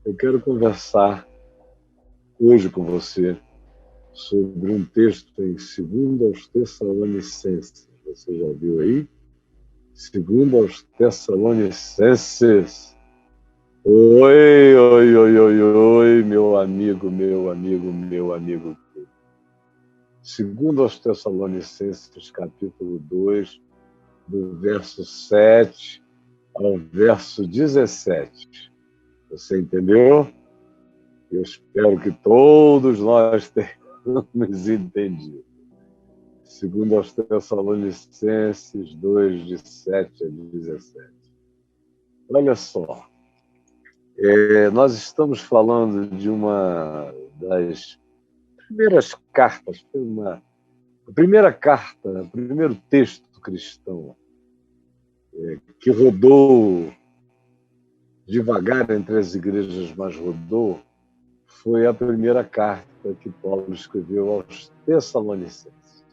Eu quero conversar hoje com você sobre um texto em 2 aos Tessalonicenses. Você já viu aí? 2 aos Tessalonicenses. Oi, oi, oi, oi, oi, meu amigo, meu amigo, meu amigo. 2 aos Tessalonicenses, capítulo 2, do verso 7 ao verso 17. Você entendeu? Eu espero que todos nós tenhamos entendido. 2 aos Tessalonicenses 2, de 7 a 17. Olha só, nós estamos falando de uma das primeiras cartas, a primeira carta, o primeiro texto cristão que rodou devagar entre as igrejas, mas rodou, foi a primeira carta que Paulo escreveu aos Tessalonicenses.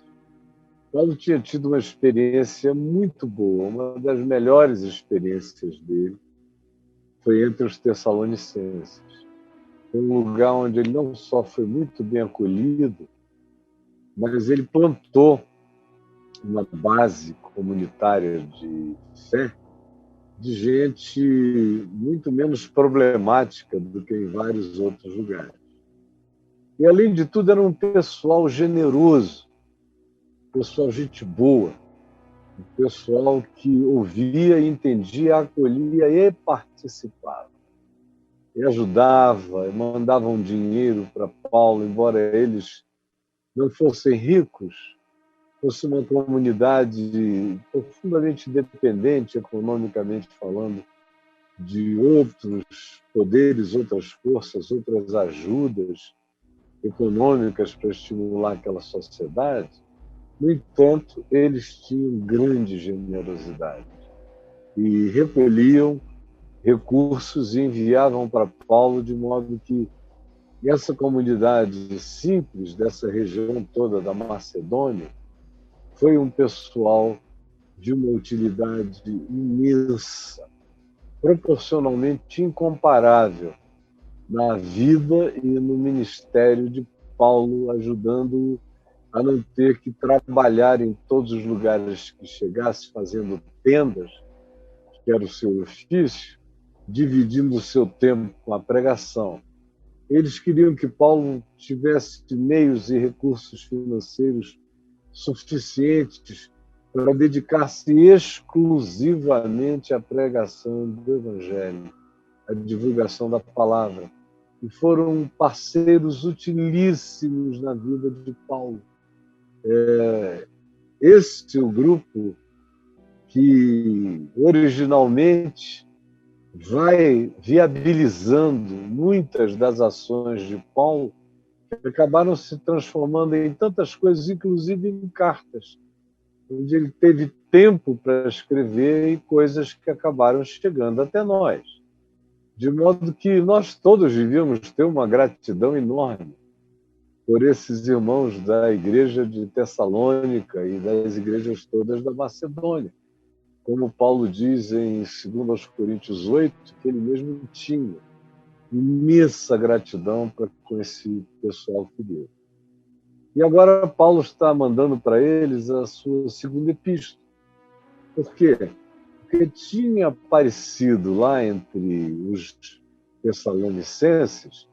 Paulo tinha tido uma experiência muito boa, uma das melhores experiências dele foi entre os Tessalonicenses. Foi um lugar onde ele não só foi muito bem acolhido, mas ele plantou uma base comunitária de fé de gente muito menos problemática do que em vários outros lugares. E, além de tudo, era um pessoal generoso, pessoal gente boa, um pessoal que ouvia, entendia, acolhia e participava. E ajudava, mandavam dinheiro para Paulo, embora eles não fossem ricos, fosse uma comunidade profundamente dependente, economicamente falando, de outros poderes, outras forças, outras ajudas econômicas para estimular aquela sociedade. No entanto, eles tinham grande generosidade e recolhiam recursos e enviavam para Paulo, de modo que essa comunidade simples dessa região toda da Macedônia foi um pessoal de uma utilidade imensa, proporcionalmente incomparável na vida e no ministério de Paulo, ajudando a não ter que trabalhar em todos os lugares que chegasse, fazendo tendas, que era o seu ofício, dividindo o seu tempo com a pregação. Eles queriam que Paulo tivesse meios e recursos financeiros suficientes para dedicar-se exclusivamente à pregação do Evangelho, à divulgação da palavra. E foram parceiros utilíssimos na vida de Paulo. Esse é o grupo que originalmente vai viabilizando muitas das ações de Paulo, que acabaram se transformando em tantas coisas, inclusive em cartas, onde ele teve tempo para escrever e coisas que acabaram chegando até nós. De modo que nós todos devíamos ter uma gratidão enorme por esses irmãos da igreja de Tessalônica e das igrejas todas da Macedônia. Como Paulo diz em 2 Coríntios 8, que ele mesmo tinha imensa gratidão com esse pessoal querido. E agora Paulo está mandando para eles a sua segunda epístola. Por quê? Porque tinha aparecido lá entre os tessalonicenses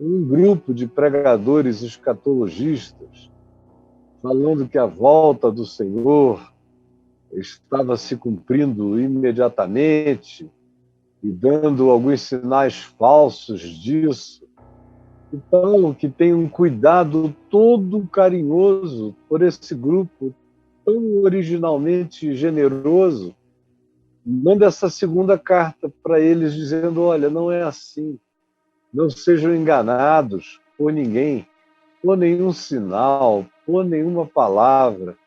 um grupo de pregadores escatologistas falando que a volta do Senhor estava se cumprindo imediatamente e dando alguns sinais falsos disso. E Paulo, que tem um cuidado todo carinhoso por esse grupo tão originalmente generoso, manda essa segunda carta para eles dizendo: olha, não é assim, não sejam enganados por ninguém, por nenhum sinal, por nenhuma palavra,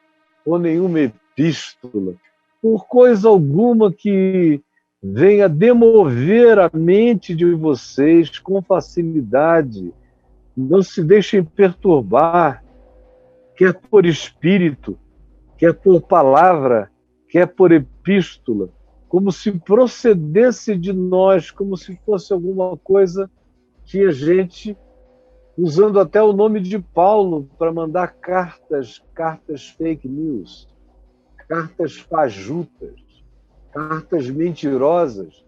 por nenhuma epístola, por coisa alguma que venha demover a mente de vocês com facilidade. Não se deixem perturbar, quer por espírito, quer por palavra, quer por epístola, como se procedesse de nós, como se fosse alguma coisa que a gente, usando até o nome de Paulo para mandar cartas fake news, cartas fajutas, cartas mentirosas,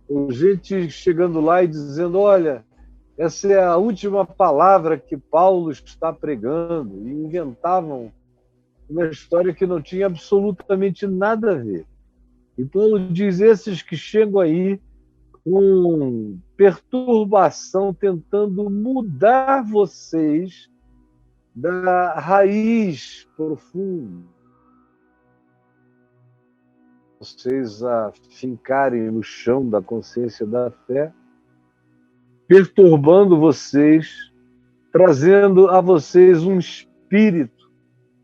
ou gente chegando lá e dizendo, olha, essa é a última palavra que Paulo está pregando, e inventavam uma história que não tinha absolutamente nada a ver. E Paulo diz, esses que chegam aí com perturbação, tentando mudar vocês da raiz profunda, vocês a fincarem no chão da consciência da fé, perturbando vocês, trazendo a vocês um espírito,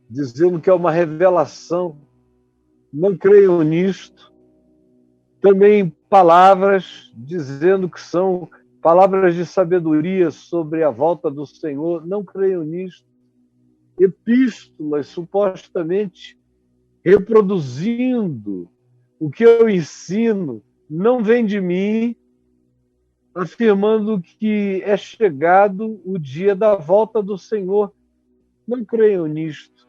dizendo que é uma revelação. Não creiam nisto. Também palavras dizendo que são palavras de sabedoria sobre a volta do Senhor. Não creiam nisto. Epístolas supostamente reproduzindo o que eu ensino, não vem de mim, afirmando que é chegado o dia da volta do Senhor. Não creiam nisto.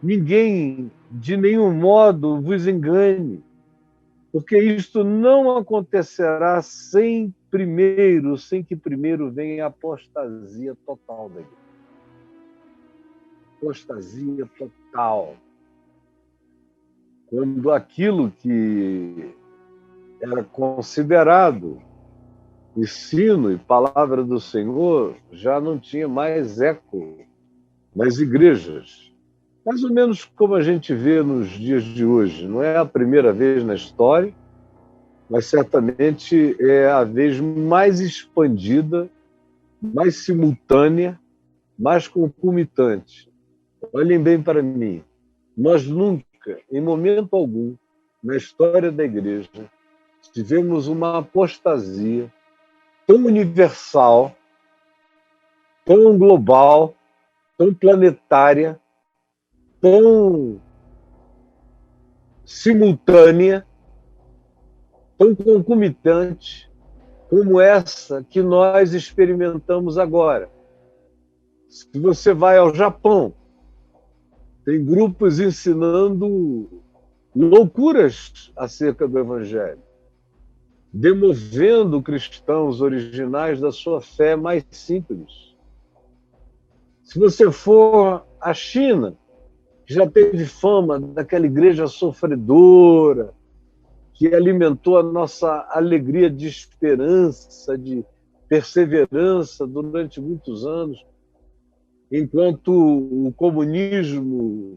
Ninguém, de nenhum modo, vos engane, porque isto não acontecerá sem que primeiro venha a apostasia total da igreja. Apostasia total. Quando aquilo que era considerado ensino e palavra do Senhor já não tinha mais eco nas igrejas. Mais ou menos como a gente vê nos dias de hoje. Não é a primeira vez na história, mas certamente é a vez mais expandida, mais simultânea, mais concomitante. Olhem bem para mim. Nós nunca, em momento algum, na história da igreja, tivemos uma apostasia tão universal, tão global, tão planetária, tão simultânea, tão concomitante como essa que nós experimentamos agora. Se você vai ao Japão, tem grupos ensinando loucuras acerca do Evangelho, demovendo cristãos originais da sua fé mais simples. Se você for à China, que já teve fama daquela igreja sofredora, que alimentou a nossa alegria de esperança, de perseverança durante muitos anos, enquanto o comunismo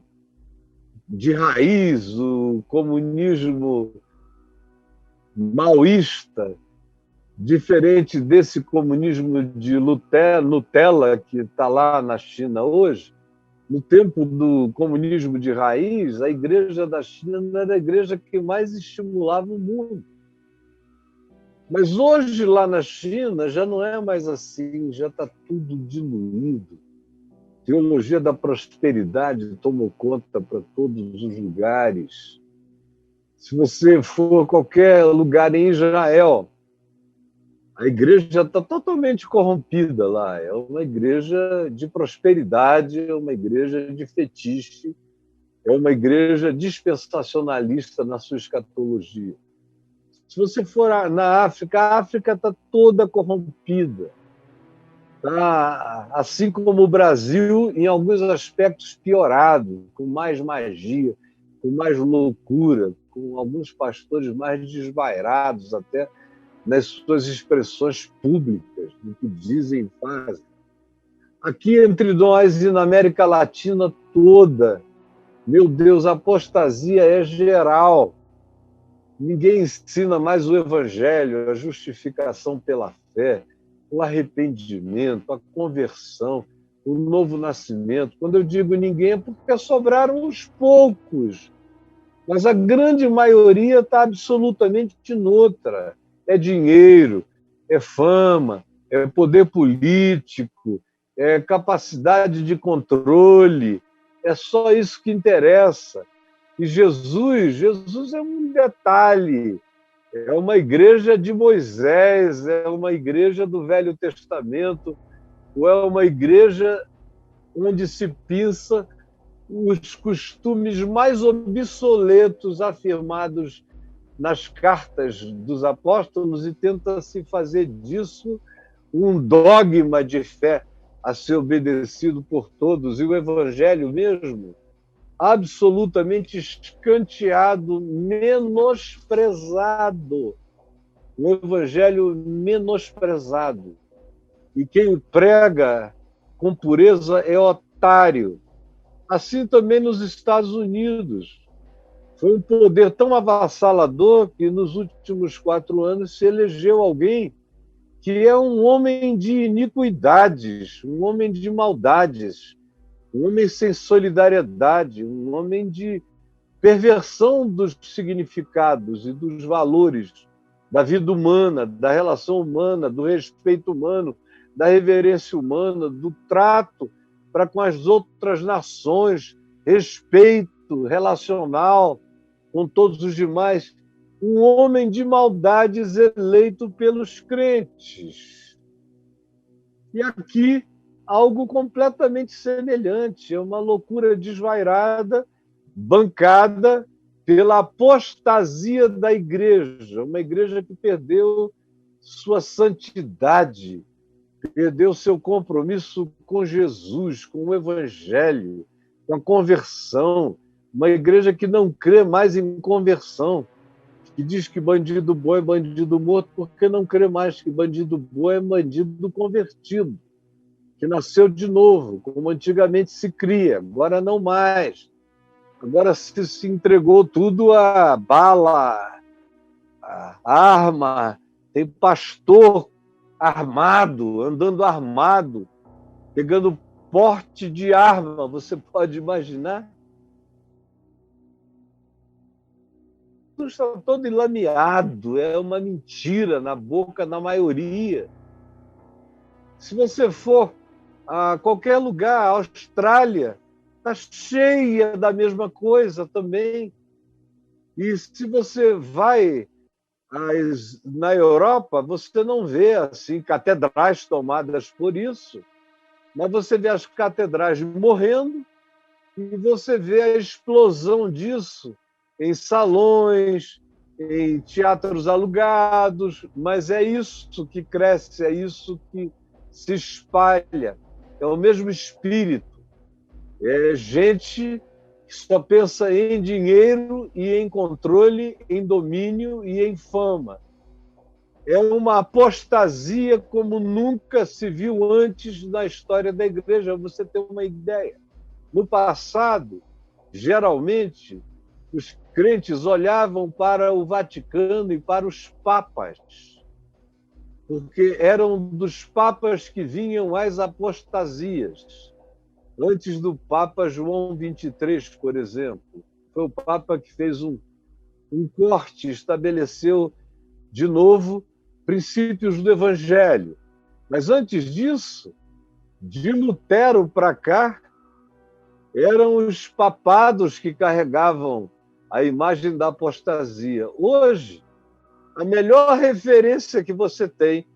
de raiz, o comunismo maoísta, diferente desse comunismo de Nutella que está lá na China hoje, no tempo do comunismo de raiz, a igreja da China não era a igreja que mais estimulava o mundo. Mas hoje, lá na China, já não é mais assim, já está tudo diluído. A teologia da prosperidade tomou conta para todos os lugares. Se você for a qualquer lugar em Israel, a igreja está totalmente corrompida lá. É uma igreja de prosperidade, é uma igreja de fetiche, é uma igreja dispensacionalista na sua escatologia. Se você for na África, a África está toda corrompida. Tá, assim como o Brasil, em alguns aspectos piorado, com mais magia, com mais loucura, com alguns pastores mais desvairados até nas suas expressões públicas, no que dizem e fazem. Aqui entre nós e na América Latina toda, meu Deus, a apostasia é geral. Ninguém ensina mais o Evangelho, a justificação pela fé, o arrependimento, a conversão, o novo nascimento. Quando eu digo ninguém, é porque sobraram uns poucos. Mas a grande maioria está absolutamente noutra. É dinheiro, é fama, é poder político, é capacidade de controle. É só isso que interessa. E Jesus é um detalhe, é uma igreja de Moisés, é uma igreja do Velho Testamento, ou é uma igreja onde se pinça os costumes mais obsoletos afirmados nas cartas dos apóstolos e tenta-se fazer disso um dogma de fé a ser obedecido por todos. E o evangelho mesmo, absolutamente escanteado, menosprezado. O evangelho menosprezado. E quem o prega com pureza é otário. Assim também nos Estados Unidos. Foi um poder tão avassalador que nos últimos 4 anos se elegeu alguém que é um homem de iniquidades, um homem de maldades, um homem sem solidariedade, um homem de perversão dos significados e dos valores da vida humana, da relação humana, do respeito humano, da reverência humana, do trato para com as outras nações, respeito relacional com todos os demais. Um homem de maldades eleito pelos crentes. E aqui, algo completamente semelhante, é uma loucura desvairada, bancada pela apostasia da igreja, uma igreja que perdeu sua santidade, perdeu seu compromisso com Jesus, com o Evangelho, com a conversão, uma igreja que não crê mais em conversão, que diz que bandido bom é bandido morto, porque não crê mais que bandido bom é bandido convertido, que nasceu de novo, como antigamente se cria, agora não mais. Agora se entregou tudo a bala, a arma, tem pastor armado, andando armado, pegando porte de arma, você pode imaginar? Está todo enlameado, é uma mentira na boca da maioria. Se você for a qualquer lugar, a Austrália está cheia da mesma coisa também. E se você vai na Europa, você não vê assim catedrais tomadas por isso, mas você vê as catedrais morrendo e você vê a explosão disso em salões, em teatros alugados, mas é isso que cresce, é isso que se espalha. É o mesmo espírito. É gente que só pensa em dinheiro e em controle, em domínio e em fama. É uma apostasia como nunca se viu antes na história da igreja, você tem uma ideia. No passado, geralmente, os crentes olhavam para o Vaticano e para os papas, porque eram dos papas que vinham as apostasias. Antes do Papa João XXIII, por exemplo, foi o Papa que fez um corte, estabeleceu de novo princípios do Evangelho. Mas antes disso, de Lutero para cá, eram os papados que carregavam a imagem da apostasia. Hoje, a melhor referência que você tem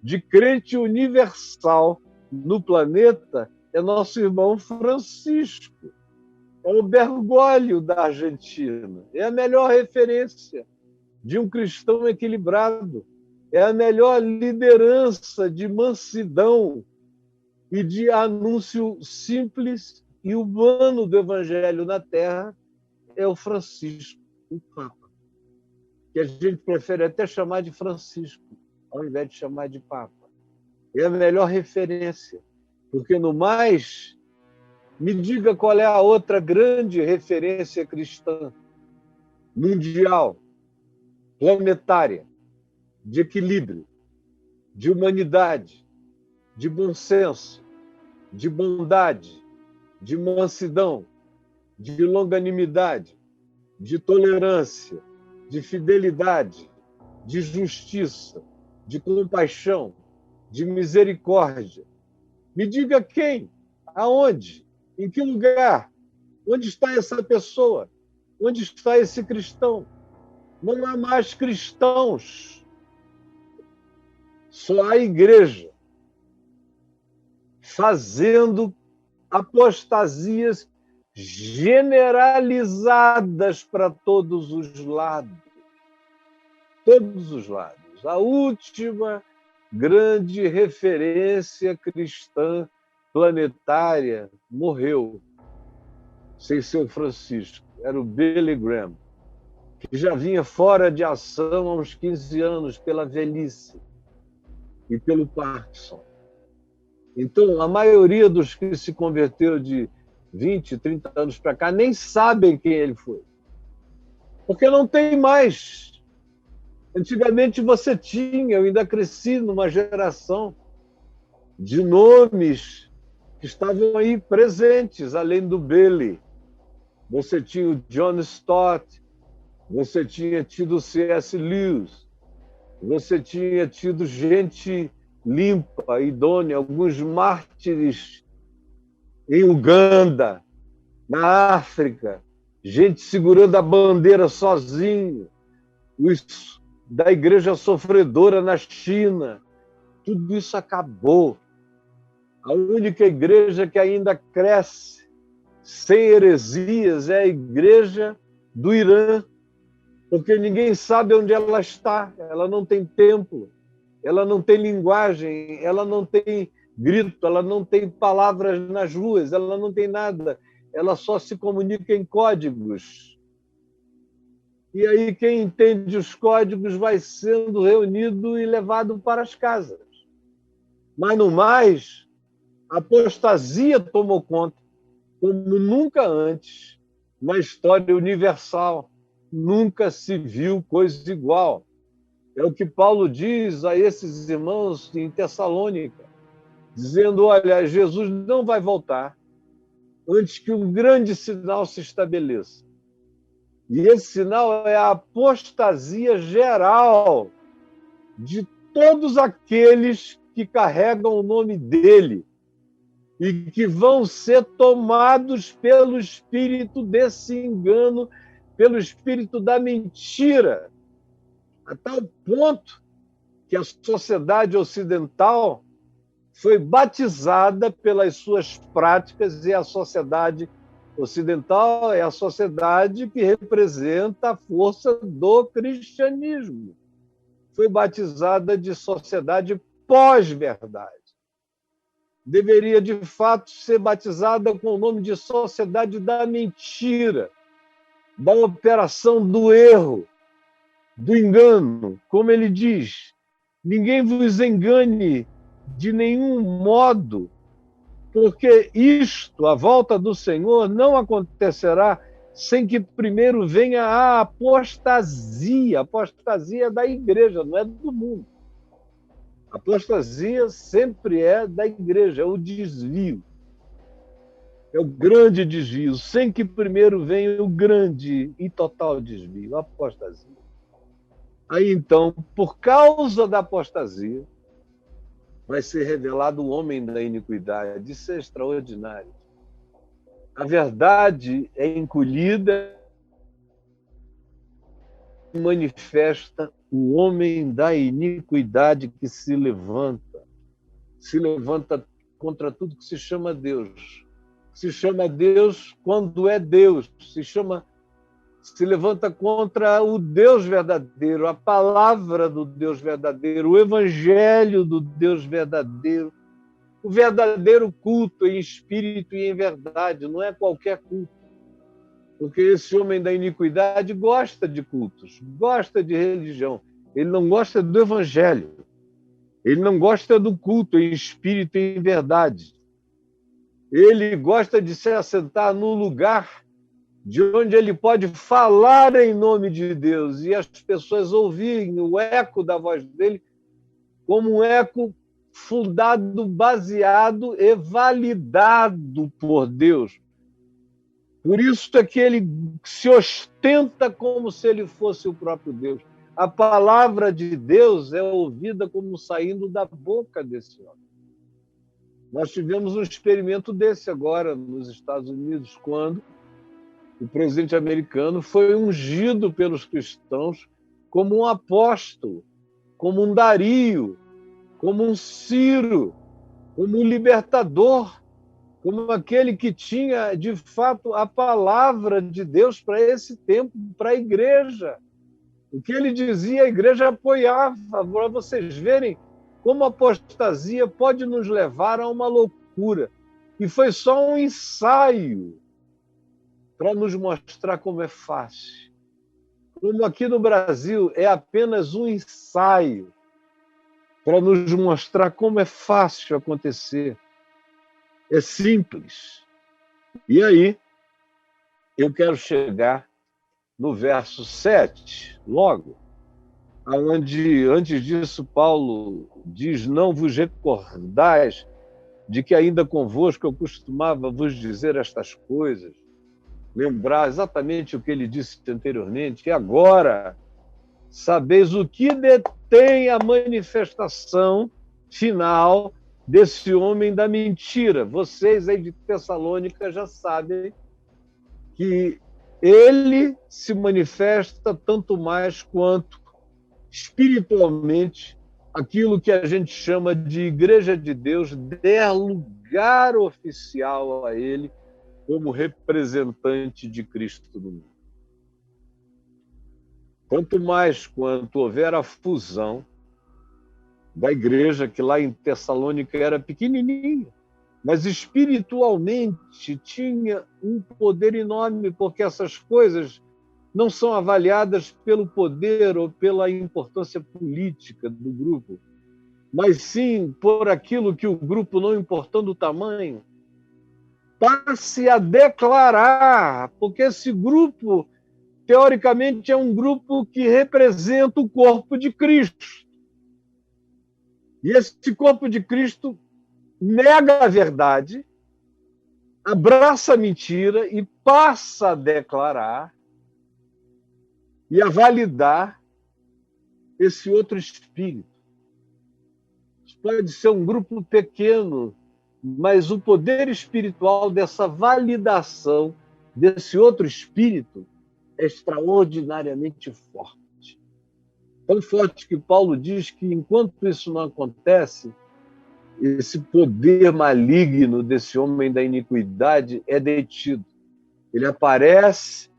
de crente universal no planeta é nosso irmão Francisco. É o Bergoglio da Argentina. É a melhor referência de um cristão equilibrado. É a melhor liderança de mansidão e de anúncio simples e humano do Evangelho na Terra, é o Francisco, o Papa, que a gente prefere até chamar de Francisco, ao invés de chamar de Papa. É a melhor referência, porque no mais, me diga qual é a outra grande referência cristã, mundial, planetária, de equilíbrio, de humanidade, de bom senso, de bondade, de mansidão, de longanimidade, de tolerância, de fidelidade, de justiça, de compaixão, de misericórdia. Me diga quem, aonde, em que lugar, onde está essa pessoa, Onde está esse cristão? Não há mais cristãos. Só há igreja fazendo apostasias generalizadas para todos os lados. Todos os lados. A última grande referência cristã planetária morreu sem São Francisco. Era o Billy Graham, que já vinha fora de ação há uns 15 anos pela velhice e pelo Parkinson. Então, a maioria dos que se converteram de 20, 30 anos para cá nem sabem quem ele foi. Porque não tem mais. Antigamente você tinha, eu ainda cresci numa geração de nomes que estavam aí presentes, além do Billy. Você tinha o John Stott, você tinha tido o C.S. Lewis, você tinha tido gente limpa, idônea, alguns mártires em Uganda, na África, gente segurando a bandeira sozinho, os da igreja sofredora na China. Tudo isso acabou. A única igreja que ainda cresce sem heresias é a igreja do Irã, porque ninguém sabe onde ela está. Ela não tem templo, ela não tem linguagem, ela não tem grito, ela não tem palavras nas ruas, ela não tem nada. Ela só se comunica em códigos. E aí quem entende os códigos vai sendo reunido e levado para as casas. Mas no mais, a apostasia tomou conta, como nunca antes, na história universal. Nunca se viu coisa igual. É o que Paulo diz a esses irmãos em Tessalônica, dizendo, olha, Jesus não vai voltar antes que um grande sinal se estabeleça. E esse sinal é a apostasia geral de todos aqueles que carregam o nome dele e que vão ser tomados pelo espírito desse engano, pelo espírito da mentira, a tal ponto que a sociedade ocidental foi batizada pelas suas práticas, e a sociedade ocidental é a sociedade que representa a força do cristianismo. Foi batizada de sociedade pós-verdade. Deveria, de fato, ser batizada com o nome de sociedade da mentira, da operação do erro, do engano. Como ele diz, ninguém vos engane de nenhum modo, porque isto, a volta do Senhor, não acontecerá sem que primeiro venha a apostasia. A apostasia da igreja, não é do mundo. A apostasia sempre é da igreja, é o desvio. É o grande desvio, sem que primeiro venha o grande e total desvio, a apostasia. Aí, então, por causa da apostasia, vai ser revelado o homem da iniquidade. Isso é extraordinário. A verdade é encolhida e manifesta o homem da iniquidade que se levanta contra tudo que se chama Deus. Se chama Deus quando é Deus, se levanta contra o Deus verdadeiro, a palavra do Deus verdadeiro, o evangelho do Deus verdadeiro, o verdadeiro culto em espírito e em verdade, não é qualquer culto. Porque esse homem da iniquidade gosta de cultos, gosta de religião, ele não gosta do evangelho, ele não gosta do culto em espírito e em verdade. Ele gosta de se assentar no lugar de onde ele pode falar em nome de Deus e as pessoas ouvirem o eco da voz dele como um eco fundado, baseado e validado por Deus. Por isso é que ele se ostenta como se ele fosse o próprio Deus. A palavra de Deus é ouvida como saindo da boca desse homem. Nós tivemos um experimento desse agora nos Estados Unidos, quando o presidente americano, foi ungido pelos cristãos como um apóstolo, como um Dario, como um Ciro, como um libertador, como aquele que tinha, de fato, a palavra de Deus para esse tempo, para a igreja. O que ele dizia, a igreja apoiava, para vocês verem como a apostasia pode nos levar a uma loucura. E foi só um ensaio para nos mostrar como é fácil. Como aqui no Brasil é apenas um ensaio para nos mostrar como é fácil acontecer. É simples. E aí, eu quero chegar no verso 7, logo, onde, antes disso, Paulo diz: não vos recordais de que ainda convosco eu costumava vos dizer estas coisas, lembrar exatamente o que ele disse anteriormente, e agora sabeis o que detém a manifestação final desse homem da mentira. Vocês aí de Tessalônica já sabem que ele se manifesta tanto mais quanto espiritualmente aquilo que a gente chama de Igreja de Deus der lugar oficial a ele como representante de Cristo no mundo. Quanto mais quanto houver a fusão da igreja, que lá em Tessalônica era pequenininha, mas espiritualmente tinha um poder enorme, porque essas coisas não são avaliadas pelo poder ou pela importância política do grupo, mas sim por aquilo que o grupo, não importando o tamanho, passe a declarar, porque esse grupo, teoricamente, é um grupo que representa o corpo de Cristo. E esse corpo de Cristo nega a verdade, abraça a mentira e passa a declarar e a validar esse outro espírito. Pode ser um grupo pequeno, mas o poder espiritual dessa validação desse outro espírito é extraordinariamente forte. Tão forte que Paulo diz que, enquanto isso não acontece, esse poder maligno desse homem da iniquidade é detido. Ele aparece,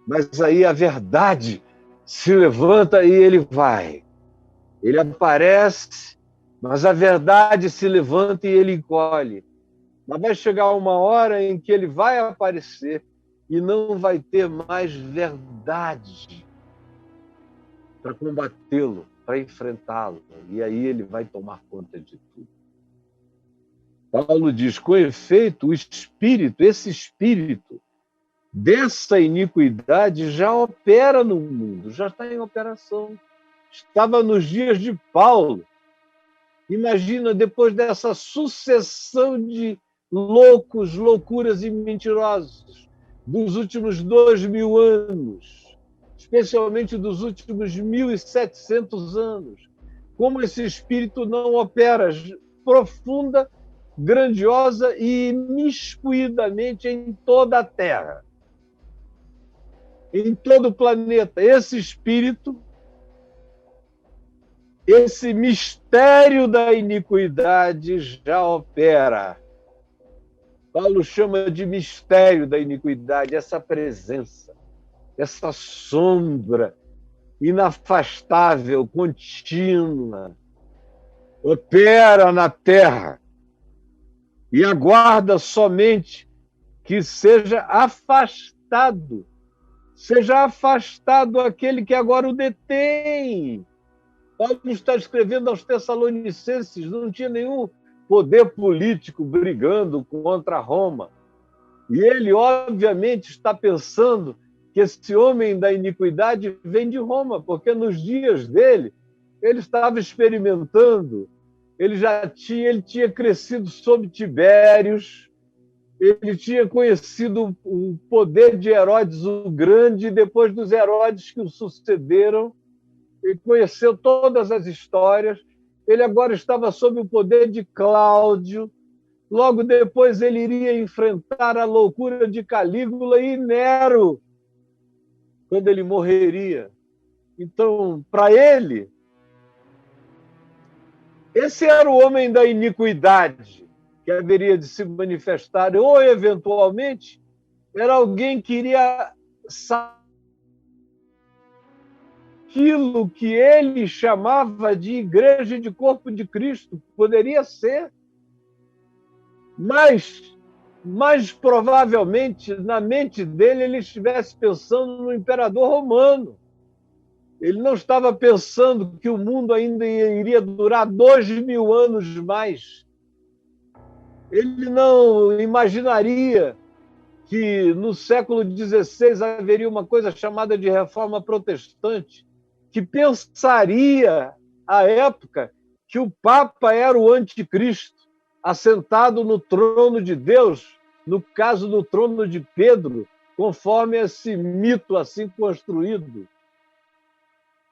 mas aí a verdade se levanta e ele vai. Ele aparece, mas a verdade se levanta e ele encolhe. Mas vai chegar uma hora em que ele vai aparecer e não vai ter mais verdade para combatê-lo, para enfrentá-lo. E aí ele vai tomar conta de tudo. Paulo diz: com efeito, o espírito, esse espírito dessa iniquidade já opera no mundo, já está em operação. Estava nos dias de Paulo. Imagina, depois dessa sucessão de loucos, loucuras e mentirosos dos últimos 2000 anos, especialmente dos últimos 1700 anos, como esse espírito não opera profunda, grandiosa e imiscuidamente em toda a Terra, em todo o planeta. Esse espírito, esse mistério da iniquidade já opera. Paulo chama de mistério da iniquidade essa presença, essa sombra inafastável, contínua, opera na terra e aguarda somente que seja afastado aquele que agora o detém. Paulo está escrevendo aos Tessalonicenses, não tinha nenhum poder político brigando contra Roma. E ele, obviamente, está pensando que esse homem da iniquidade vem de Roma, porque nos dias dele, ele estava experimentando, ele tinha crescido sob Tibérios, ele tinha conhecido o poder de Herodes o Grande, depois dos Herodes que o sucederam, ele conheceu todas as histórias. Ele agora estava sob o poder de Cláudio, Logo depois ele iria enfrentar a loucura de Calígula e Nero, quando ele morreria. Então, para ele, esse era o homem da iniquidade que haveria de se manifestar, ou eventualmente era alguém que iria saber aquilo que ele chamava de igreja e de corpo de Cristo. Poderia ser, mas provavelmente na mente dele ele estivesse pensando no imperador romano. Ele não estava pensando que o mundo ainda iria durar 2000 anos mais. Ele não imaginaria que no século XVI haveria uma coisa chamada de reforma protestante, que pensaria, à época, que o Papa era o anticristo, assentado no trono de Deus, no caso do trono de Pedro, conforme esse mito assim construído.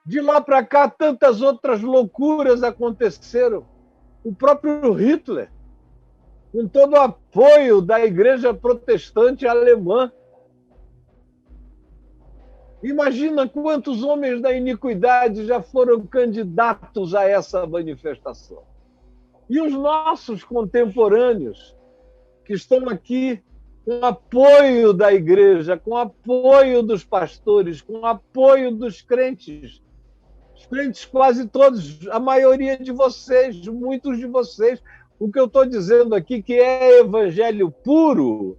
De lá para cá, tantas outras loucuras aconteceram. O próprio Hitler, com todo o apoio da igreja protestante alemã. Imagina quantos homens da iniquidade já foram candidatos a essa manifestação. E os nossos contemporâneos, que estão aqui com apoio da igreja, com apoio dos pastores, com apoio dos crentes, os crentes quase todos, a maioria de vocês, muitos de vocês. O que eu estou dizendo aqui que é evangelho puro,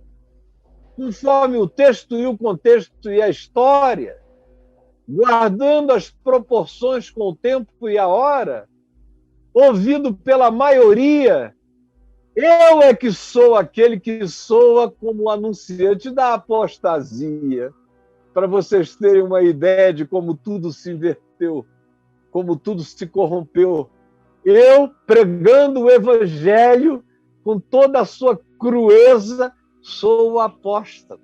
conforme o texto e o contexto e a história, guardando as proporções com o tempo e a hora, ouvido pela maioria. Eu é que sou aquele que soa como anunciante da apostasia, para vocês terem uma ideia de como tudo se inverteu, como tudo se corrompeu. Eu, pregando o evangelho com toda a sua crueza, sou o apóstolo.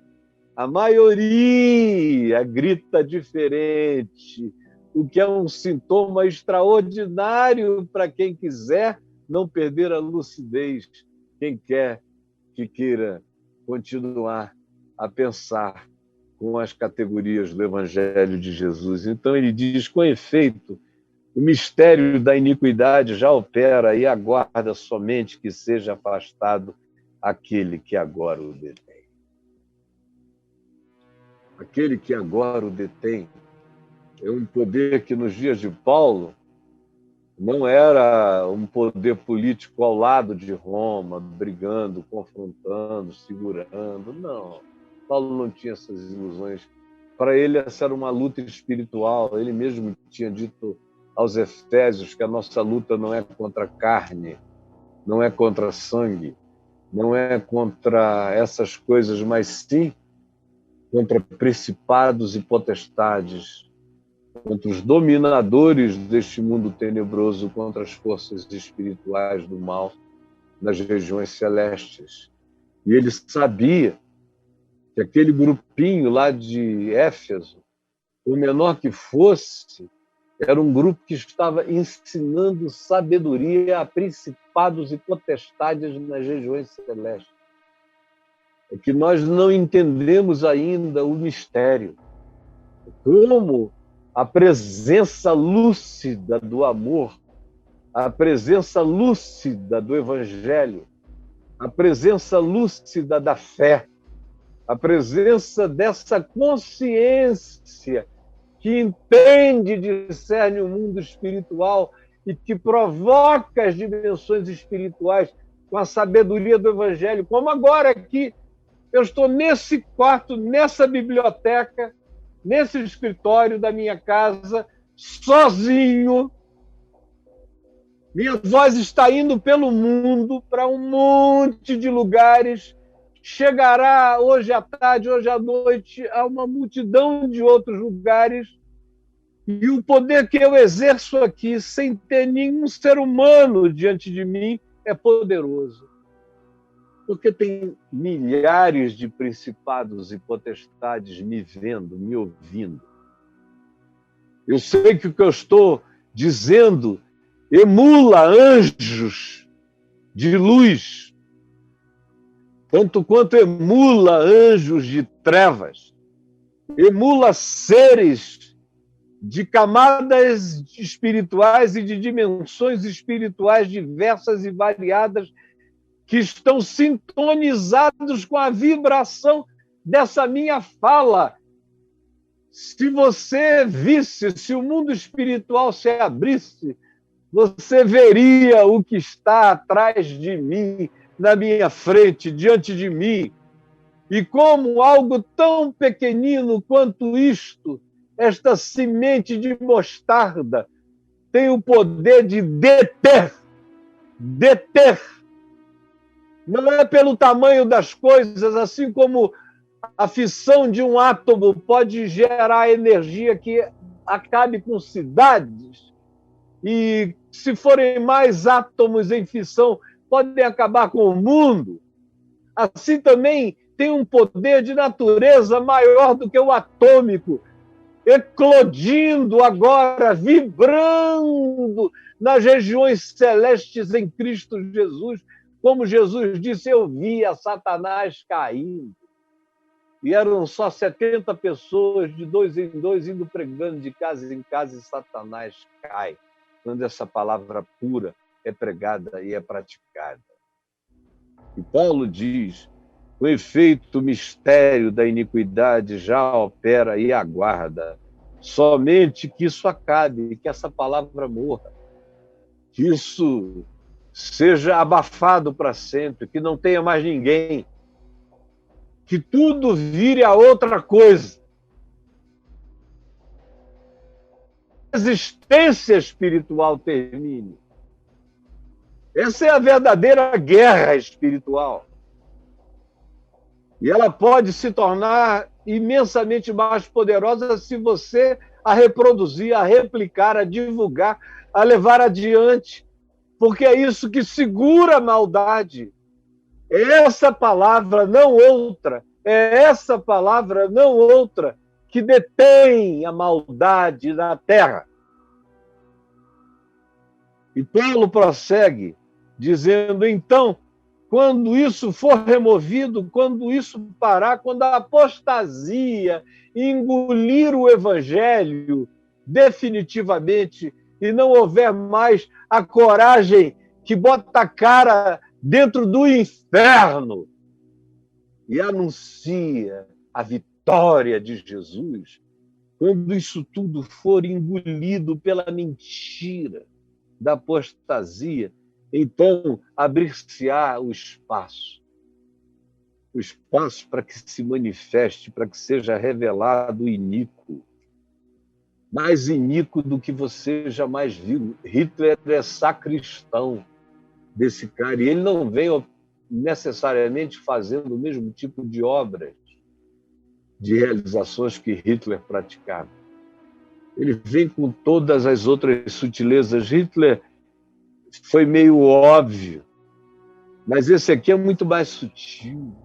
A maioria grita diferente, o que é um sintoma extraordinário para quem quiser não perder a lucidez, quem quer que queira continuar a pensar com as categorias do Evangelho de Jesus. Então ele diz, com efeito, o mistério da iniquidade já opera e aguarda somente que seja afastado aquele que agora o detém. Aquele que agora o detém é um poder que nos dias de Paulo não era um poder político ao lado de Roma, brigando, confrontando, segurando. Não. Paulo não tinha essas ilusões. Para ele, essa era uma luta espiritual. Ele mesmo tinha dito aos Efésios que a nossa luta não é contra a carne, não é contra sangue, não é contra essas coisas, mas sim contra principados e potestades, contra os dominadores deste mundo tenebroso, contra as forças espirituais do mal nas regiões celestes. E ele sabia que aquele grupinho lá de Éfeso, o menor que fosse, era um grupo que estava ensinando sabedoria a principados e potestades nas regiões celestes. É que nós não entendemos ainda o mistério. Como a presença lúcida do amor, a presença lúcida do Evangelho, a presença lúcida da fé, a presença dessa consciência que entende, discerne o mundo espiritual e que provoca as dimensões espirituais com a sabedoria do Evangelho, como agora aqui. Eu estou nesse quarto, nessa biblioteca, nesse escritório da minha casa, sozinho. Minha voz está indo pelo mundo para um monte de lugares. Chegará hoje à tarde, hoje à noite, a uma multidão de outros lugares. E o poder que eu exerço aqui, sem ter nenhum ser humano diante de mim, é poderoso. Porque tem milhares de principados e potestades me vendo, me ouvindo. Eu sei que o que eu estou dizendo emula anjos de luz, tanto quanto emula anjos de trevas, emula seres de camadas espirituais e de dimensões espirituais diversas e variadas que estão sintonizados com a vibração dessa minha fala. Se você visse, se o mundo espiritual se abrisse, você veria o que está atrás de mim, na minha frente, diante de mim. E como algo tão pequenino quanto isto, esta semente de mostarda, tem o poder de deter. Não é pelo tamanho das coisas, assim como a fissão de um átomo pode gerar energia que acabe com cidades. E se forem mais átomos em fissão, podem acabar com o mundo. Assim também tem um poder de natureza maior do que o atômico, eclodindo agora, vibrando nas regiões celestes em Cristo Jesus. Como Jesus disse, eu via Satanás caindo. E eram só 70 pessoas, de 2 em 2, indo pregando de casa em casa, e Satanás cai, quando essa palavra pura é pregada e é praticada. E Paulo diz, o efeito mistério da iniquidade já opera e aguarda, somente que isso acabe, que essa palavra morra, que isso seja abafado para sempre, que não tenha mais ninguém, que tudo vire a outra coisa. A existência espiritual termine. Essa é a verdadeira guerra espiritual. E ela pode se tornar imensamente mais poderosa se você a reproduzir, a replicar, a divulgar, a levar adiante, porque é isso que segura a maldade. É essa palavra, não outra, é essa palavra, não outra, que detém a maldade na terra. E Paulo prossegue, dizendo, então, quando isso for removido, quando isso parar, quando a apostasia engolir o evangelho definitivamente e não houver mais a coragem que bota a cara dentro do inferno e anuncia a vitória de Jesus, quando isso tudo for engolido pela mentira da apostasia, então abrir-se-á o espaço para que se manifeste, para que seja revelado o iníquo, mais iníquo do que você jamais viu. Hitler é sacristão desse cara, e ele não vem necessariamente fazendo o mesmo tipo de obras, de realizações que Hitler praticava. Ele vem com todas as outras sutilezas. Hitler foi meio óbvio, mas esse aqui é muito mais sutil.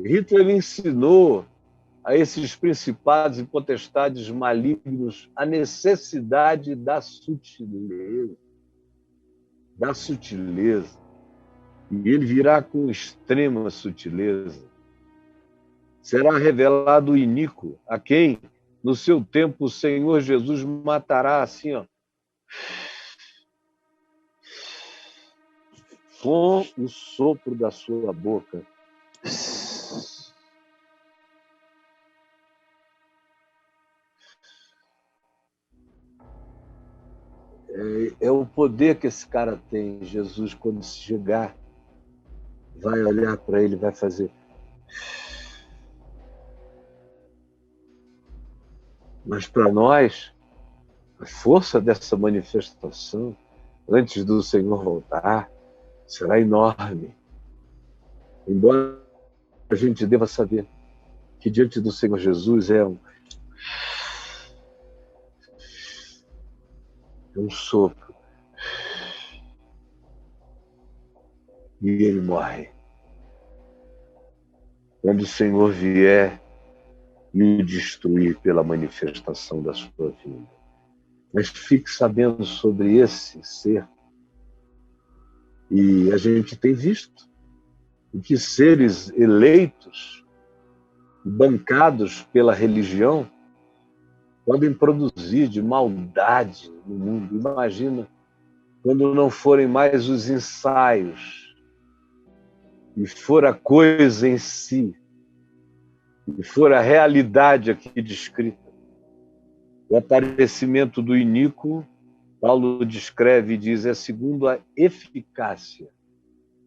Hitler ensinou a esses principados e potestades malignos a necessidade da sutileza. Da sutileza. E ele virá com extrema sutileza. Será revelado o iníquo, a quem, no seu tempo, o Senhor Jesus matará assim, ó, com o sopro da sua boca. É o poder que esse cara tem. Jesus, quando chegar, vai olhar para ele, vai fazer. Mas para nós, a força dessa manifestação, antes do Senhor voltar, será enorme. Embora a gente deva saber que diante do Senhor Jesus é um sopro. E ele morre. Quando o Senhor vier e o destruir pela manifestação da sua vida. Mas fique sabendo sobre esse ser. E a gente tem visto e que seres eleitos, bancados pela religião, podem produzir de maldade no mundo. Imagina quando não forem mais os ensaios e for a coisa em si, e for a realidade aqui descrita. O aparecimento do iníquo, Paulo descreve e diz, é segundo a eficácia.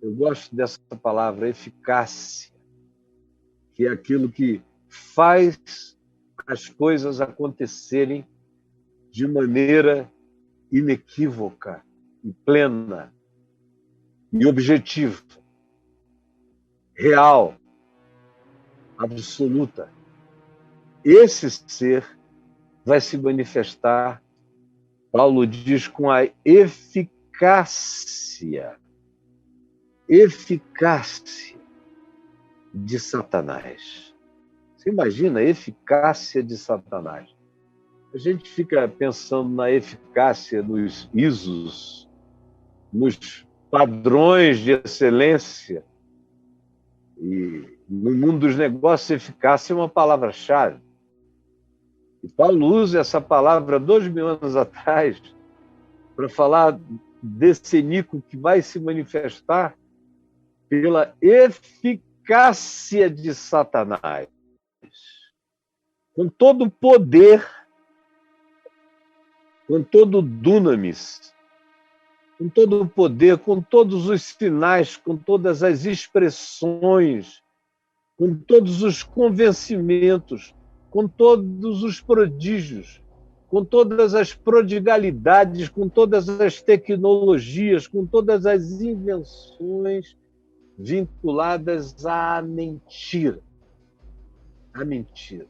Eu gosto dessa palavra, eficácia, que é aquilo que faz as coisas acontecerem de maneira inequívoca e plena e objetiva, real, absoluta. Esse ser vai se manifestar, Paulo diz, com a eficácia de Satanás. Você imagina a eficácia de Satanás? A gente fica pensando na eficácia nos ISOs, nos padrões de excelência. E no mundo dos negócios, eficácia é uma palavra-chave. E Paulo usa essa palavra 2000 anos atrás para falar desse iníquo que vai se manifestar pela eficácia de Satanás. Com todo o poder, com todo o dunamis, com todo o poder, com todos os sinais, com todas as expressões, com todos os convencimentos, com todos os prodígios, com todas as prodigalidades, com todas as tecnologias, com todas as invenções vinculadas à mentira. A mentira.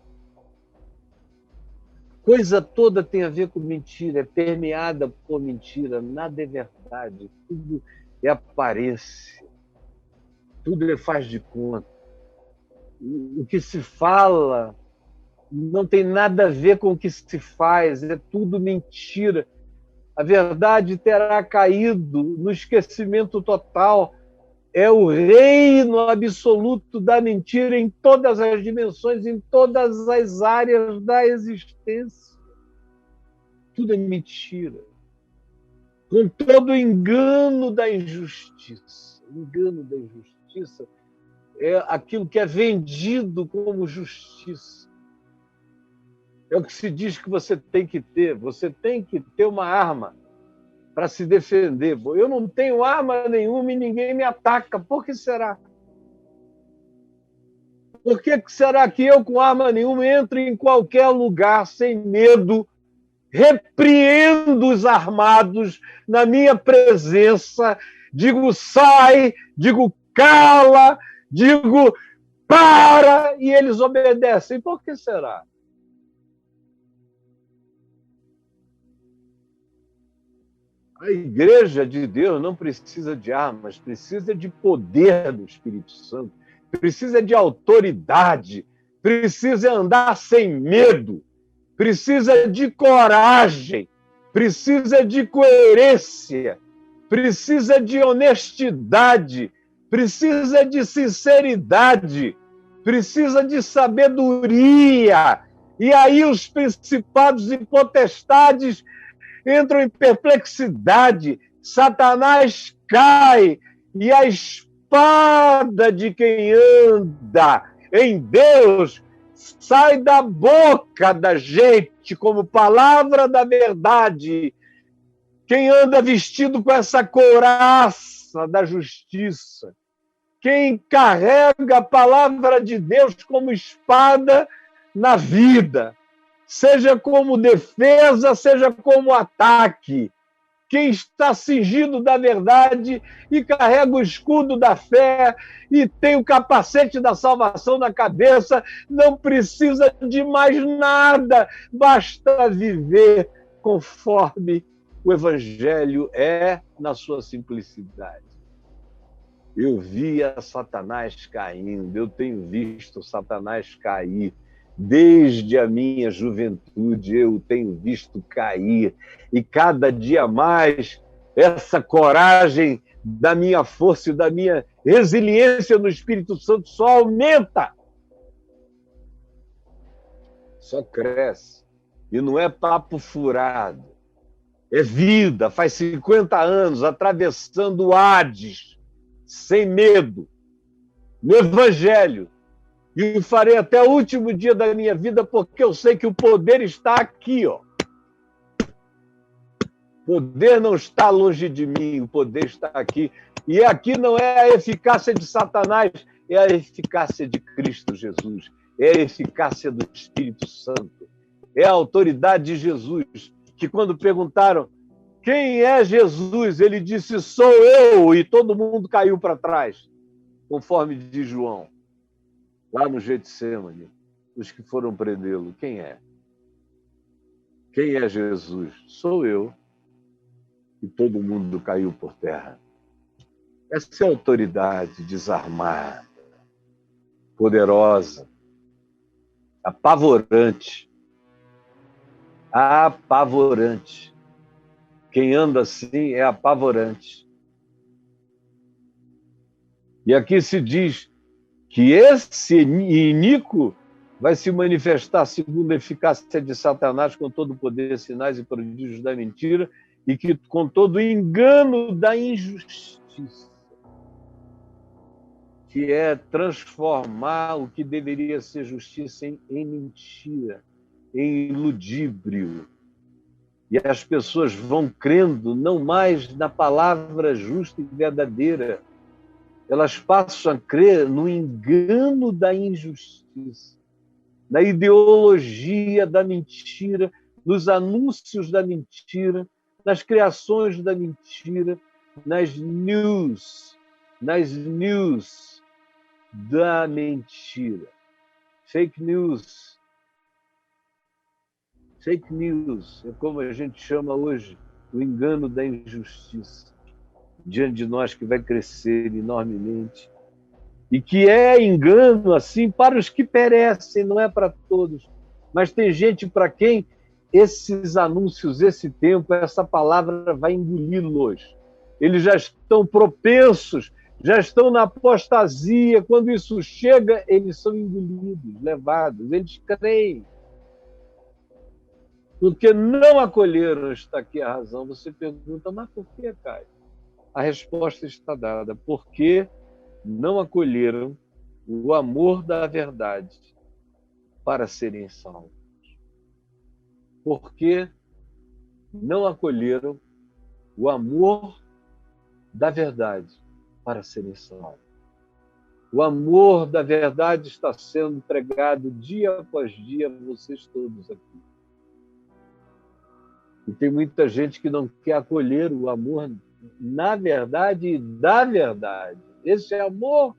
Coisa toda tem a ver com mentira, é permeada por mentira, nada é verdade, tudo é aparência, tudo é faz de conta. O que se fala não tem nada a ver com o que se faz, é tudo mentira. A verdade terá caído no esquecimento total. É o reino absoluto da mentira em todas as dimensões, em todas as áreas da existência. Tudo é mentira. Com todo o engano da injustiça. O engano da injustiça é aquilo que é vendido como justiça. É o que se diz que você tem que ter. Você tem que ter uma arma para se defender. Eu não tenho arma nenhuma e ninguém me ataca. Por que será? Por que será que eu, com arma nenhuma, entro em qualquer lugar sem medo, repreendo os armados na minha presença, digo sai, digo cala, digo para, e eles obedecem? Por que será? A Igreja de Deus não precisa de armas, precisa de poder do Espírito Santo, precisa de autoridade, precisa andar sem medo, precisa de coragem, precisa de coerência, precisa de honestidade, precisa de sinceridade, precisa de sabedoria. E aí os principados e potestades entram em perplexidade, Satanás cai, e a espada de quem anda em Deus sai da boca da gente como palavra da verdade. Quem anda vestido com essa couraça da justiça, quem carrega a palavra de Deus como espada na vida, seja como defesa, seja como ataque. Quem está cingido da verdade e carrega o escudo da fé e tem o capacete da salvação na cabeça, não precisa de mais nada, basta viver conforme o Evangelho é na sua simplicidade. Eu via Satanás caindo, eu tenho visto Satanás cair. Desde a minha juventude eu tenho visto cair, e cada dia mais essa coragem da minha força e da minha resiliência no Espírito Santo só aumenta. Só cresce. E não é papo furado. É vida. Faz 50 anos atravessando o Hades, sem medo, no Evangelho. E o farei até o último dia da minha vida, porque eu sei que o poder está aqui, ó. O poder não está longe de mim, o poder está aqui. E aqui não é a eficácia de Satanás, é a eficácia de Cristo Jesus. É a eficácia do Espírito Santo. É a autoridade de Jesus, que quando perguntaram quem é Jesus, ele disse, sou eu, e todo mundo caiu para trás, conforme diz João, lá no Getsemane, os que foram prendê-lo. Quem é? Quem é Jesus? Sou eu. E todo mundo caiu por terra. Essa é a autoridade desarmada, poderosa, apavorante. Apavorante. Quem anda assim é apavorante. E aqui se diz que esse iníquo vai se manifestar segundo a eficácia de Satanás com todo o poder, sinais e prodígios da mentira e que com todo o engano da injustiça, que é transformar o que deveria ser justiça em mentira, em ludíbrio. E as pessoas vão crendo não mais na palavra justa e verdadeira, elas passam a crer no engano da injustiça, na ideologia da mentira, nos anúncios da mentira, nas criações da mentira, nas news da mentira. Fake news. Fake news é como a gente chama hoje o engano da injustiça diante de nós, que vai crescer enormemente. E que é engano, assim, para os que perecem, não é para todos. Mas tem gente para quem esses anúncios, esse tempo, essa palavra vai engoli-los. Eles já estão propensos, já estão na apostasia. Quando isso chega, eles são engolidos, levados. Eles creem. Porque não acolheram, está aqui a razão. Você pergunta, mas por que, Caio? A resposta está dada. Porque não acolheram o amor da verdade para serem salvos. Porque não acolheram o amor da verdade para serem salvos. O amor da verdade está sendo pregado dia após dia a vocês todos aqui. E tem muita gente que não quer acolher o amor na verdade e da verdade. Esse é amor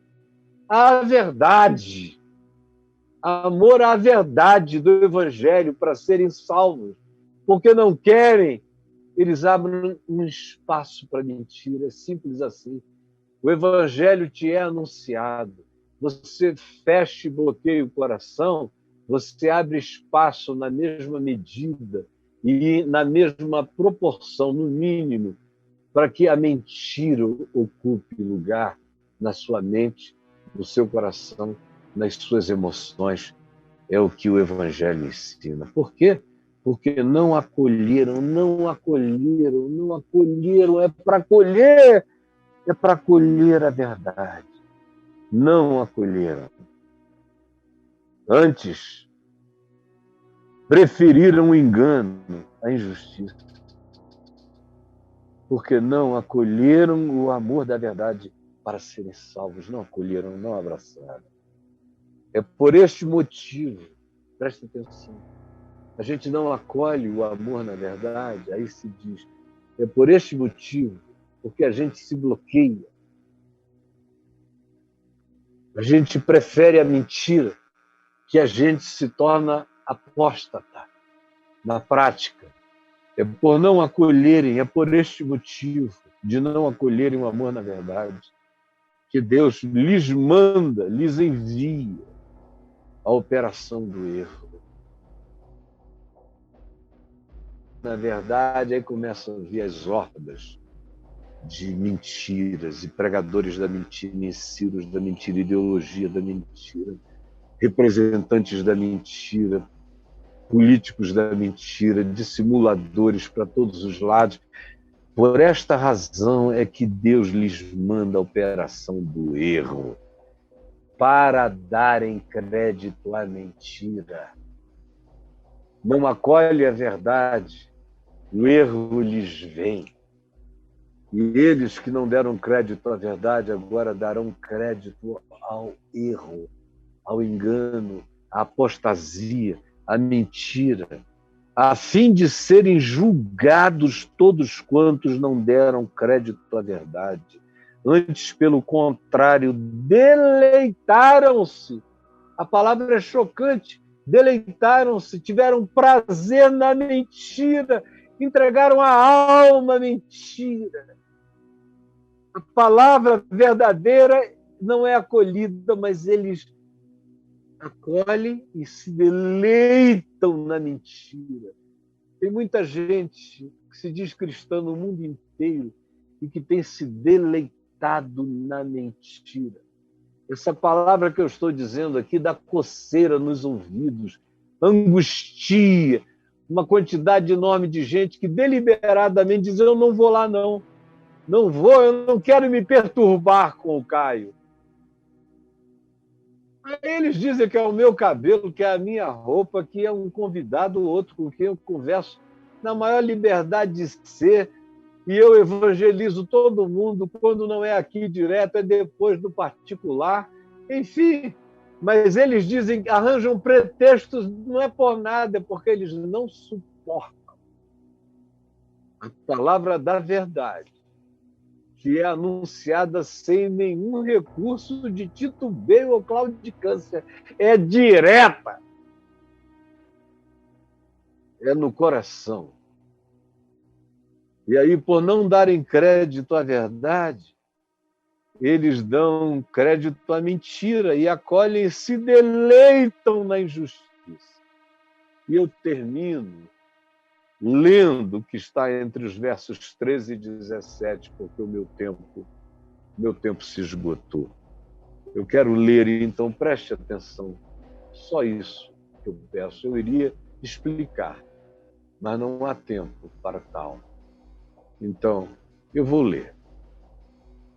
à verdade. Amor à verdade do Evangelho para serem salvos. Porque não querem, eles abrem um espaço para mentira. É simples assim. O Evangelho te é anunciado. Você fecha e bloqueia o coração, você abre espaço na mesma medida e na mesma proporção, no mínimo, para que a mentira ocupe lugar na sua mente, no seu coração, nas suas emoções. É o que o Evangelho ensina. Por quê? Porque não acolheram. É para acolher. É para acolher a verdade. Não acolheram. Antes, preferiram o engano, a injustiça. Porque não acolheram o amor da verdade para serem salvos. Não acolheram, não abraçaram. É por este motivo, presta atenção, a gente não acolhe o amor na verdade, aí se diz, é por este motivo, porque a gente se bloqueia. A gente prefere a mentira, que a gente se torna apóstata na prática. É por não acolherem, é por este motivo de não acolherem o amor na verdade, que Deus lhes manda, lhes envia a operação do erro. Na verdade, aí começam a vir as hordas de mentiras e pregadores da mentira, mensiros da mentira, ideologia da mentira, representantes da mentira, políticos da mentira, dissimuladores para todos os lados. Por esta razão é que Deus lhes manda a operação do erro, para darem crédito à mentira. Não acolhe a verdade, o erro lhes vem. E eles que não deram crédito à verdade, agora darão crédito ao erro, ao engano, à apostasia, à mentira, a fim de serem julgados todos quantos não deram crédito à verdade. Antes, pelo contrário, deleitaram-se. A palavra é chocante. Deleitaram-se, tiveram prazer na mentira, entregaram a alma à mentira. A palavra verdadeira não é acolhida, mas eles acolhem e se deleitam na mentira. Tem muita gente que se diz cristã no mundo inteiro e que tem se deleitado na mentira. Essa palavra que eu estou dizendo aqui dá coceira nos ouvidos, angustia, uma quantidade enorme de gente que deliberadamente diz: eu não vou lá, não. Não vou, eu não quero me perturbar com o Caio. Eles dizem que é o meu cabelo, que é a minha roupa, que é um convidado ou outro com quem eu converso na maior liberdade de ser, e eu evangelizo todo mundo, quando não é aqui direto, é depois do particular. Enfim, mas eles dizem, arranjam pretextos, não é por nada, é porque eles não suportam a palavra da verdade, que é anunciada sem nenhum recurso de titubeio ou claudicância. É direta. É no coração. E aí, por não darem crédito à verdade, eles dão crédito à mentira e acolhem e se deleitam na injustiça. E eu termino lendo o que está entre os versos 13 e 17, porque o meu tempo se esgotou. Eu quero ler, então preste atenção. Só isso que eu peço. Eu iria explicar, mas não há tempo para tal. Então, eu vou ler.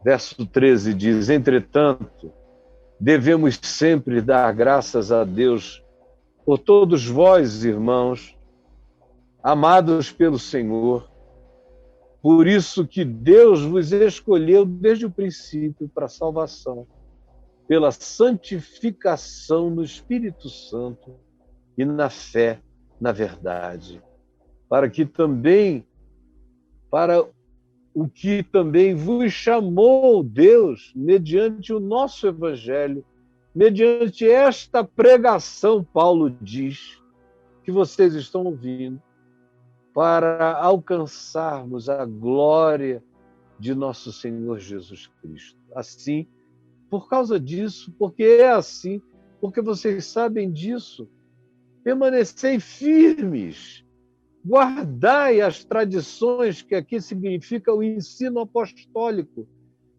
Verso 13 diz: entretanto, devemos sempre dar graças a Deus por todos vós, irmãos, amados pelo Senhor, por isso que Deus vos escolheu desde o princípio para a salvação, pela santificação no Espírito Santo e na fé, na verdade, para o que também vos chamou Deus, mediante o nosso Evangelho, mediante esta pregação, Paulo diz, que vocês estão ouvindo, para alcançarmos a glória de nosso Senhor Jesus Cristo. Assim, por causa disso, porque é assim, porque vocês sabem disso, permanecei firmes, guardai as tradições, que aqui significa o ensino apostólico.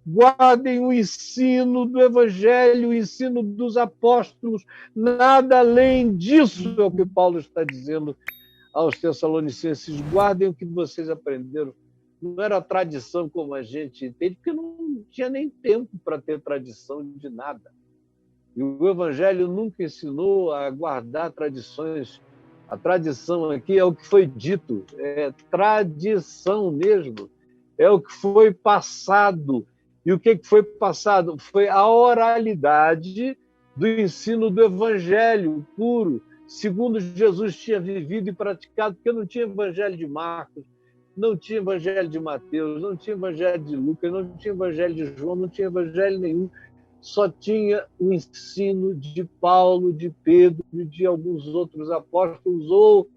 Guardem o ensino do Evangelho, o ensino dos apóstolos, nada além disso é o que Paulo está dizendo aos Tessalonicenses. Guardem o que vocês aprenderam. Não era tradição como a gente entende, porque não tinha nem tempo para ter tradição de nada. E o Evangelho nunca ensinou a guardar tradições. A tradição aqui é o que foi dito, é tradição mesmo, é o que foi passado. E o que foi passado? Foi a oralidade do ensino do Evangelho puro, segundo Jesus tinha vivido e praticado, porque não tinha Evangelho de Marcos, não tinha Evangelho de Mateus, não tinha Evangelho de Lucas, não tinha Evangelho de João, não tinha Evangelho nenhum, só tinha o ensino de Paulo, de Pedro, de alguns outros apóstolos, ou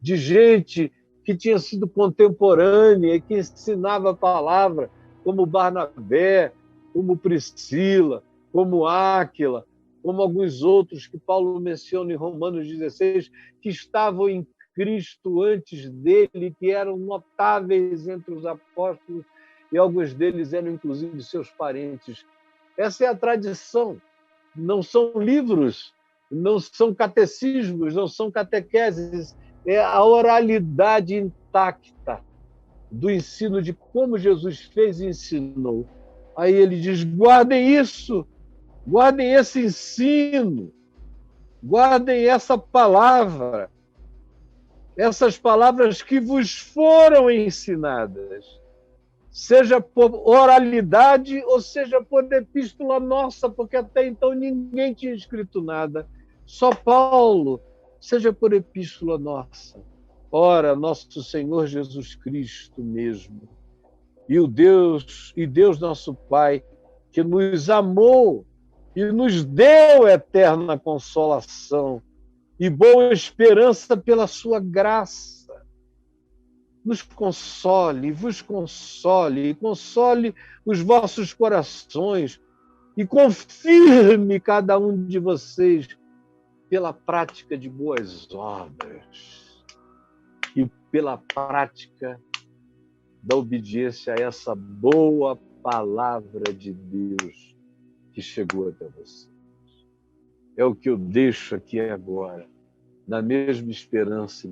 de gente que tinha sido contemporânea e que ensinava a palavra, como Barnabé, como Priscila, como Áquila, como alguns outros que Paulo menciona em Romanos 16, que estavam em Cristo antes dele, que eram notáveis entre os apóstolos e alguns deles eram, inclusive, seus parentes. Essa é a tradição. Não são livros, não são catecismos, não são catequeses, é a oralidade intacta do ensino de como Jesus fez e ensinou. Aí ele diz: guardem isso, guardem esse ensino, guardem essa palavra, essas palavras que vos foram ensinadas, seja por oralidade ou seja por epístola nossa, porque até então ninguém tinha escrito nada, só Paulo, seja por epístola nossa. Ora, nosso Senhor Jesus Cristo mesmo, e Deus nosso Pai, que nos amou e nos deu eterna consolação e boa esperança pela sua graça, nos console, vos console, e console os vossos corações, e confirme cada um de vocês pela prática de boas obras e pela prática da obediência a essa boa palavra de Deus que chegou até vocês. É o que eu deixo aqui agora, na mesma esperança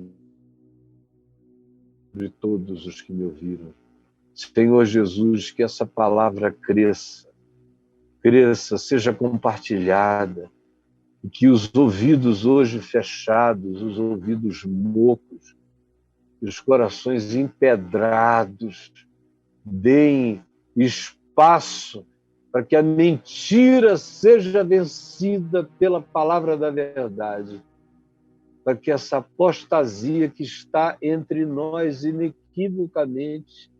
de todos os que me ouviram. Senhor Jesus, que essa palavra cresça, seja compartilhada, e que os ouvidos hoje fechados, os ouvidos mocos, os corações empedrados, deem espaço para que a mentira seja vencida pela palavra da verdade, para que essa apostasia que está entre nós inequivocamente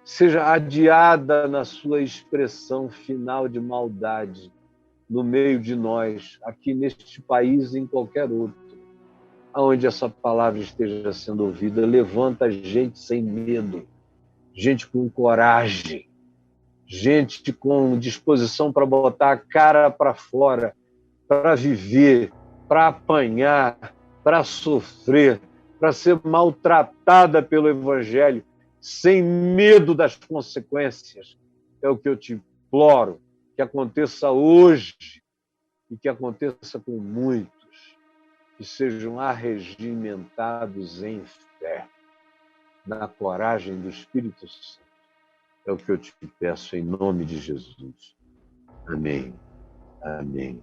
seja adiada na sua expressão final de maldade no meio de nós, aqui neste país e em qualquer outro, aonde essa palavra esteja sendo ouvida. Levanta gente sem medo, gente com coragem, gente com disposição para botar a cara para fora, para viver, para apanhar, para sofrer, para ser maltratada pelo Evangelho, sem medo das consequências. É o que eu te imploro, que aconteça hoje e que aconteça com muitos, que sejam arregimentados em fé, na coragem do Espírito Santo. É o que eu te peço em nome de Jesus. Amém. Amém.